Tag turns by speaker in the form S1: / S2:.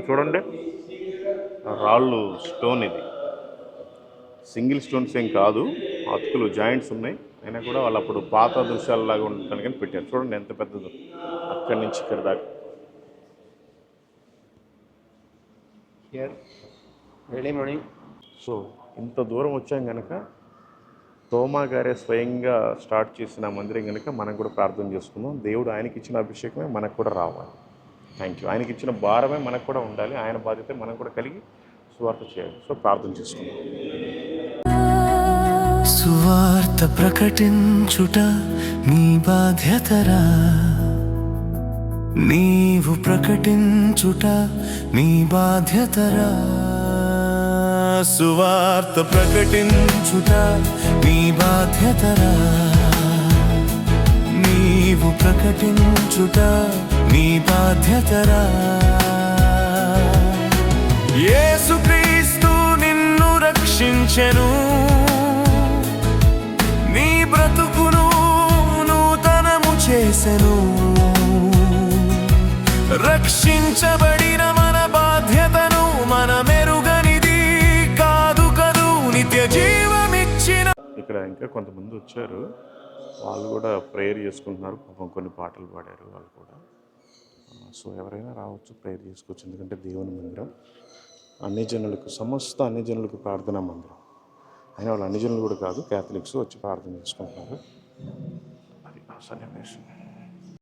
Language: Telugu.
S1: చూడండి, రాళ్ళు స్టోన్, ఇది సింగిల్ స్టోన్స్ ఏం కాదు, అతుకులు జాయింట్స్ ఉన్నాయి. అయినా కూడా వాళ్ళు అప్పుడు పాత దృశ్యాలలాగా ఉండటానికి కానీ పెట్టారు. చూడండి ఎంత పెద్దదో, అక్కడి నుంచి ఇక్కడ దాకా.
S2: Early morning.
S1: సో ఇంత దూరం వచ్చాం కనుక తోమా గారే స్వయంగా స్టార్ట్ చేసిన మందిరం కనుక మనం కూడా ప్రార్థన చేసుకుందాం. దేవుడు ఆయనకి ఇచ్చిన అభిషేకమే మనకు కూడా రావాలి. Thank you. ఆయనకి ఇచ్చిన భారమే మనకు కూడా ఉండాలి. ఆయన బాధ్యత మనం కూడా కలిగి సువార్త చేయాలి. సో ప్రార్థన చేసుకుందాం.
S3: సువార్త ప్రకటించుట నీ బాధ్యతరా, నీవు ప్రకటించుట నీ బాధ్యతరా. సువార్త ప్రకటించుట నీ బాధ్యతరా, నీవు ప్రకటించుట నీ బాధ్యతరా. యేసుక్రీస్తు నిన్ను రక్షించెను, నీ బ్రతుకును నూతనము చేసెను. రక్షించబడిన మన బాధ్యతను మన మెరుగనిది కాదు కదూ, నిత్య జీవమిచ్చిన.
S1: ఇక్కడ ఇంకా కొంతమంది వచ్చారు, వాళ్ళు కూడా ప్రేయర్ చేసుకుంటున్నారు. కొన్ని పాటలు పాడారు వాళ్ళు కూడా. సో ఎవరైనా రావచ్చు, ప్రేయర్ చేసుకోవచ్చు. ఎందుకంటే దేవుని మందిరం అన్ని జనులకు, సమస్త అన్ని జనులకు ప్రార్థనా మందిరం. అయినా వాళ్ళు అన్ని జనులు కూడా కాదు, క్యాథలిక్స్ వచ్చి ప్రార్థన చేసుకుంటున్నారు. అది సన్నివేశం.